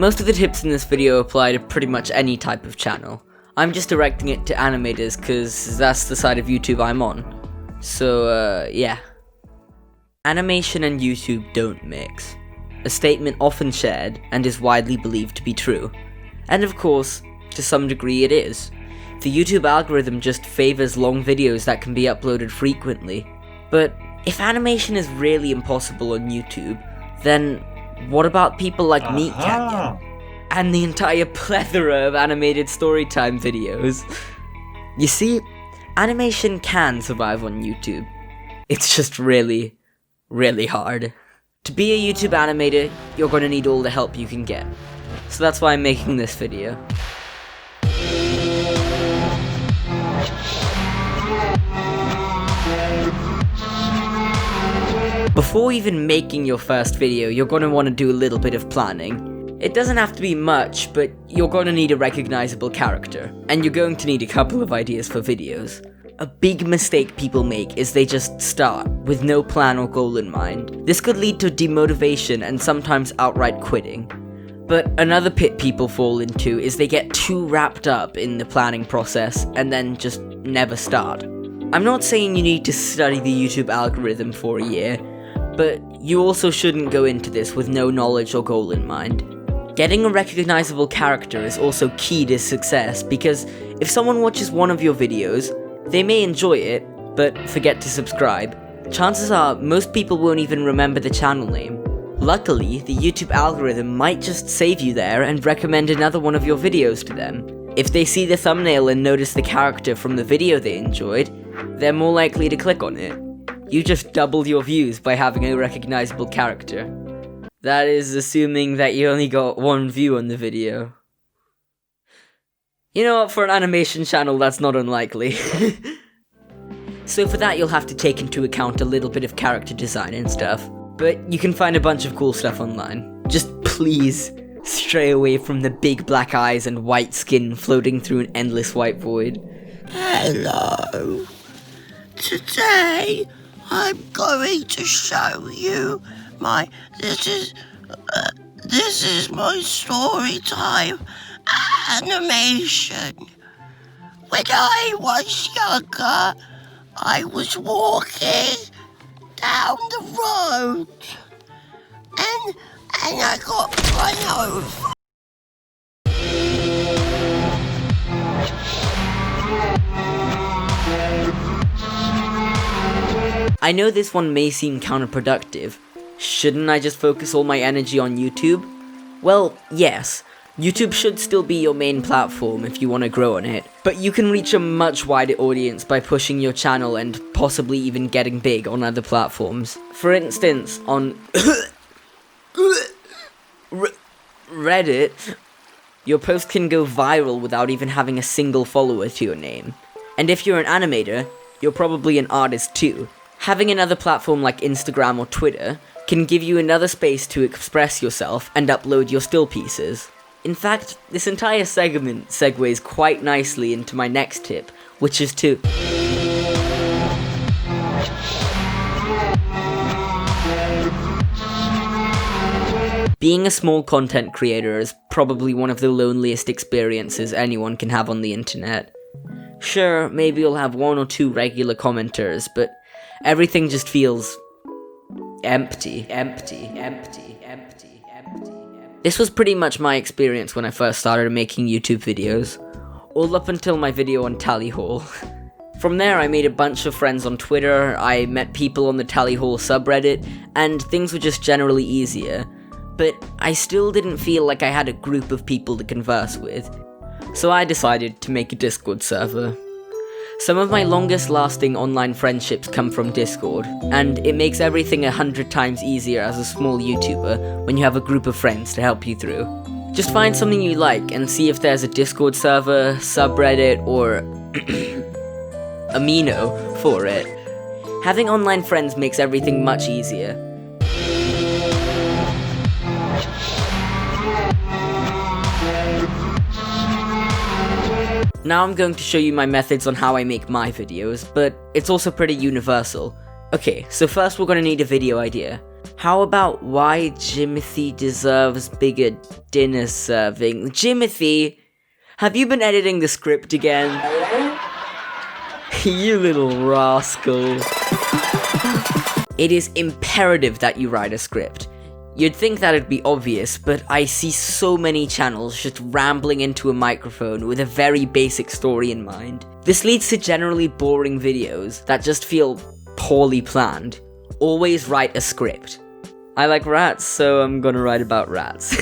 Most of the tips in this video apply to pretty much any type of channel. I'm just directing it to animators because that's the side of YouTube I'm on. So, yeah. Animation and YouTube don't mix. A statement often shared and is widely believed to be true. And of course, to some degree it is. The YouTube algorithm just favors long videos that can be uploaded frequently. But if animation is really impossible on YouTube, then what about people like me, Canyon? And the entire plethora of animated storytime videos? You see, animation can survive on YouTube. It's just really, really hard. To be a YouTube animator, you're gonna need all the help you can get. So that's why I'm making this video. Before even making your first video, you're going to want to do a little bit of planning. It doesn't have to be much, but you're going to need a recognizable character, and you're going to need a couple of ideas for videos. A big mistake people make is they just start, with no plan or goal in mind. This could lead to demotivation and sometimes outright quitting. But another pit people fall into is they get too wrapped up in the planning process and then just never start. I'm not saying you need to study the YouTube algorithm for a year, but you also shouldn't go into this with no knowledge or goal in mind. Getting a recognizable character is also key to success because if someone watches one of your videos, they may enjoy it, but forget to subscribe. Chances are most people won't even remember the channel name. Luckily, the YouTube algorithm might just save you there and recommend another one of your videos to them. If they see the thumbnail and notice the character from the video they enjoyed, they're more likely to click on it. You just doubled your views by having a recognizable character. That is assuming that you only got one view on the video. You know what, for an animation channel that's not unlikely. So for that you'll have to take into account a little bit of character design and stuff. But you can find a bunch of cool stuff online. Just please stray away from the big black eyes and white skin floating through an endless white void. Hello. Today I'm going to show you this is my story time animation. When I was younger, I was walking down the road and I got run over. I know this one may seem counterproductive. Shouldn't I just focus all my energy on YouTube? Well, yes. YouTube should still be your main platform if you want to grow on it, but you can reach a much wider audience by pushing your channel and possibly even getting big on other platforms. For instance, on Reddit, your post can go viral without even having a single follower to your name. And if you're an animator, you're probably an artist too. Having another platform like Instagram or Twitter can give you another space to express yourself and upload your still pieces. In fact, this entire segment segues quite nicely into my next tip, which is to being a small content creator is probably one of the loneliest experiences anyone can have on the internet. Sure, maybe you'll have one or two regular commenters, but everything just feels empty. This was pretty much my experience when I first started making YouTube videos, all up until my video on Tally Hall. From there I made a bunch of friends on Twitter, I met people on the Tally Hall subreddit, and things were just generally easier. But I still didn't feel like I had a group of people to converse with, so I decided to make a Discord server. Some of my longest lasting online friendships come from Discord, and it makes everything 100 times easier as a small YouTuber when you have a group of friends to help you through. Just find something you like and see if there's a Discord server, subreddit, or amino for it. Having online friends makes everything much easier. Now I'm going to show you my methods on how I make my videos, but it's also pretty universal. Okay, so first we're going to need a video idea. How about why Jimothy deserves bigger dinner serving? Jimothy, have you been editing the script again? You little rascal. It is imperative that you write a script. You'd think that'd be obvious, but I see so many channels just rambling into a microphone with a very basic story in mind. This leads to generally boring videos that just feel poorly planned. Always write a script. I like rats, so I'm gonna write about rats.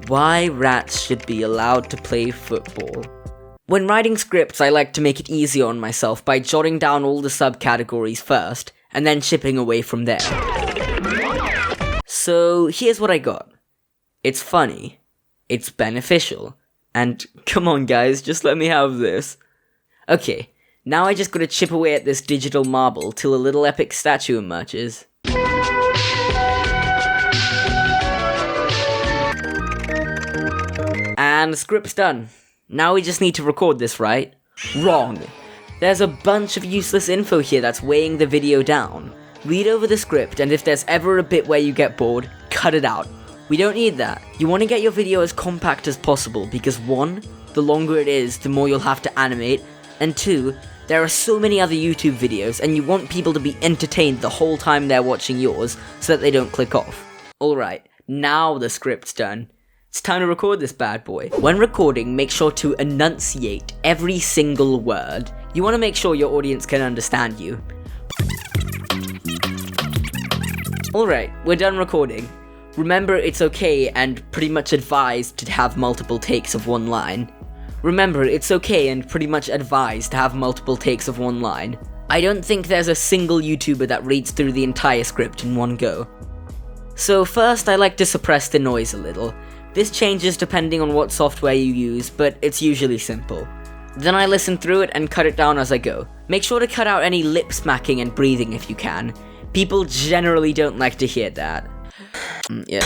Why rats should be allowed to play football. When writing scripts, I like to make it easier on myself by jotting down all the subcategories first, and then chipping away from there. So here's what I got. It's funny, it's beneficial, and come on guys, just let me have this. Okay, now I just gotta chip away at this digital marble till a little epic statue emerges. And the script's done. Now we just need to record this, right? Wrong. There's a bunch of useless info here that's weighing the video down. Read over the script, and if there's ever a bit where you get bored, cut it out. We don't need that. You want to get your video as compact as possible because 1, the longer it is, the more you'll have to animate, and 2, there are so many other YouTube videos, and you want people to be entertained the whole time they're watching yours so that they don't click off. Alright, now the script's done. It's time to record this bad boy. When recording, make sure to enunciate every single word. You want to make sure your audience can understand you. Alright, we're done recording. Remember, it's okay and pretty much advised to have multiple takes of one line. Remember, it's okay and pretty much advised to have multiple takes of one line. I don't think there's a single YouTuber that reads through the entire script in one go. So first, I like to suppress the noise a little. This changes depending on what software you use, but it's usually simple. Then I listen through it and cut it down as I go. Make sure to cut out any lip smacking and breathing if you can. People generally don't like to hear that. Yeah.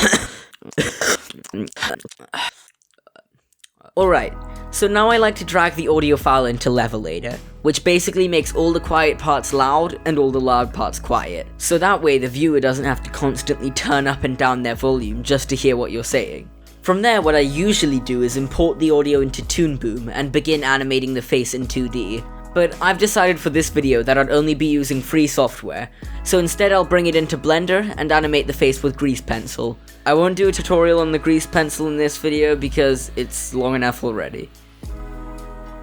Alright, so now I like to drag the audio file into Levelator, which basically makes all the quiet parts loud and all the loud parts quiet. So that way the viewer doesn't have to constantly turn up and down their volume just to hear what you're saying. From there, what I usually do is import the audio into Toon Boom and begin animating the face in 2D. But I've decided for this video that I'd only be using free software, so instead I'll bring it into Blender and animate the face with Grease Pencil. I won't do a tutorial on the Grease Pencil in this video because it's long enough already.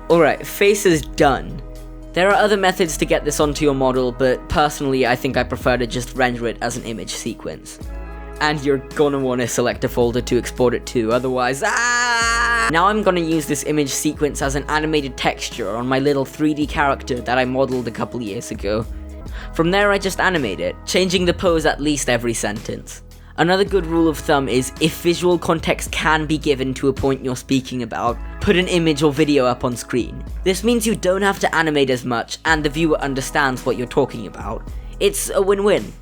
Alright, face is done. There are other methods to get this onto your model, but personally I think I prefer to just render it as an image sequence. And you're gonna want to select a folder to export it to, otherwise Now I'm gonna use this image sequence as an animated texture on my little 3D character that I modeled a couple years ago. From there I just animate it, changing the pose at least every sentence. Another good rule of thumb is if visual context can be given to a point you're speaking about, put an image or video up on screen. This means you don't have to animate as much and the viewer understands what you're talking about. It's a win-win.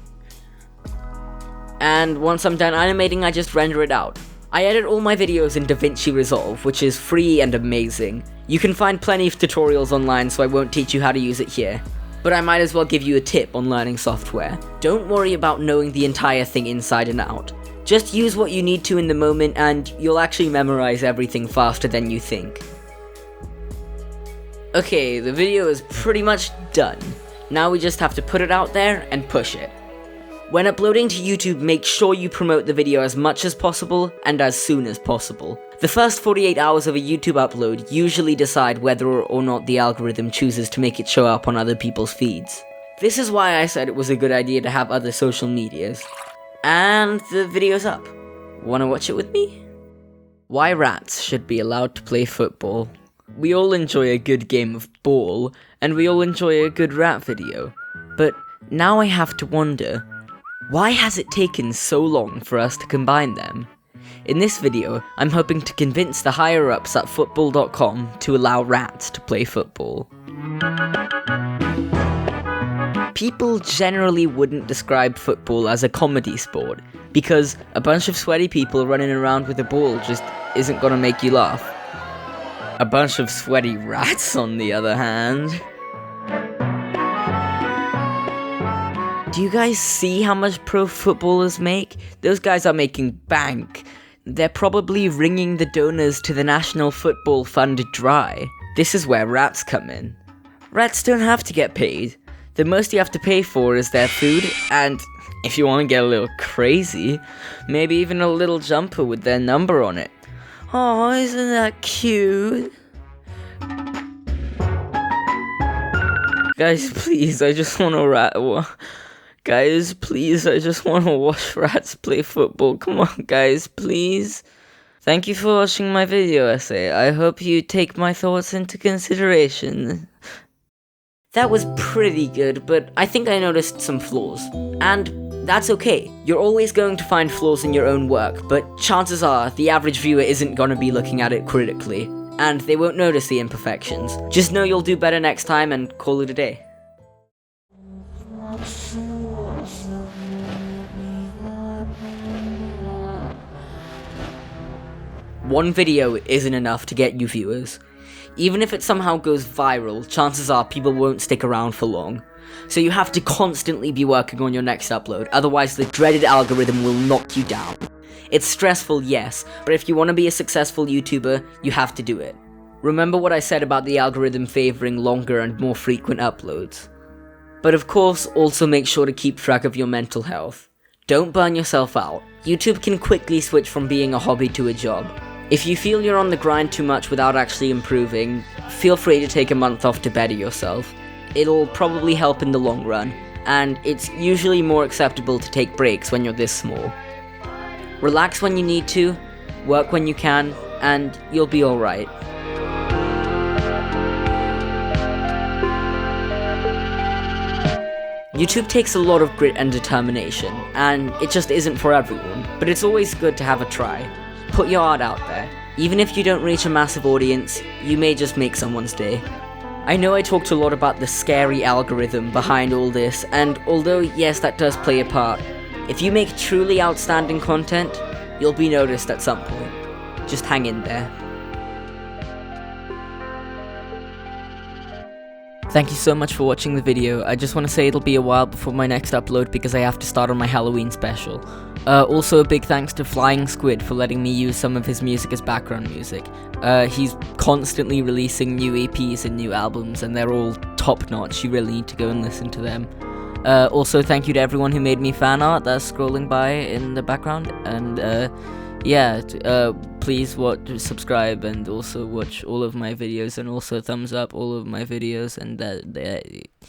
And once I'm done animating, I just render it out. I edit all my videos in DaVinci Resolve, which is free and amazing. You can find plenty of tutorials online, so I won't teach you how to use it here. But I might as well give you a tip on learning software. Don't worry about knowing the entire thing inside and out. Just use what you need to in the moment and you'll actually memorize everything faster than you think. Okay, the video is pretty much done. Now we just have to put it out there and push it. When uploading to YouTube, make sure you promote the video as much as possible and as soon as possible. The first 48 hours of a YouTube upload usually decide whether or not the algorithm chooses to make it show up on other people's feeds. This is why I said it was a good idea to have other social medias. And the video's up. Wanna watch it with me? Why rats should be allowed to play football. We all enjoy a good game of ball, and we all enjoy a good rat video. But now I have to wonder, why has it taken so long for us to combine them? In this video, I'm hoping to convince the higher-ups at football.com to allow rats to play football. People generally wouldn't describe football as a comedy sport, because a bunch of sweaty people running around with a ball just isn't gonna make you laugh. A bunch of sweaty rats, on the other hand. Do you guys see how much pro footballers make? Those guys are making bank. They're probably wringing the donors to the National Football Fund dry. This is where rats come in. Rats don't have to get paid. The most you have to pay for is their food, and if you want to get a little crazy, maybe even a little jumper with their number on it. Oh, isn't that cute? Guys, please, I just want to Guys, please, I just want to watch rats play football. Come on, guys, please. Thank you for watching my video essay. I hope you take my thoughts into consideration. That was pretty good, but I think I noticed some flaws. And that's okay. You're always going to find flaws in your own work, but chances are the average viewer isn't going to be looking at it critically, and they won't notice the imperfections. Just know you'll do better next time and call it a day. One video isn't enough to get you viewers. Even if it somehow goes viral, chances are people won't stick around for long. So you have to constantly be working on your next upload, otherwise the dreaded algorithm will knock you down. It's stressful, yes, but if you want to be a successful YouTuber, you have to do it. Remember what I said about the algorithm favoring longer and more frequent uploads. But of course, also make sure to keep track of your mental health. Don't burn yourself out. YouTube can quickly switch from being a hobby to a job. If you feel you're on the grind too much without actually improving, feel free to take a month off to better yourself. It'll probably help in the long run, and it's usually more acceptable to take breaks when you're this small. Relax when you need to, work when you can, and you'll be alright. YouTube takes a lot of grit and determination, and it just isn't for everyone, but it's always good to have a try. Put your art out there. Even if you don't reach a massive audience, you may just make someone's day. I know I talked a lot about the scary algorithm behind all this, and although yes, that does play a part, if you make truly outstanding content, you'll be noticed at some point. Just hang in there. Thank you so much for watching the video. I just want to say it'll be a while before my next upload because I have to start on my Halloween special. Also a big thanks to Flying Squid for letting me use some of his music as background music. He's constantly releasing new EPs and new albums, and they're all top notch. You really need to go and listen to them. Also thank you to everyone who made me fan art that's scrolling by in the background, and please subscribe and also watch all of my videos, and also thumbs up all of my videos, and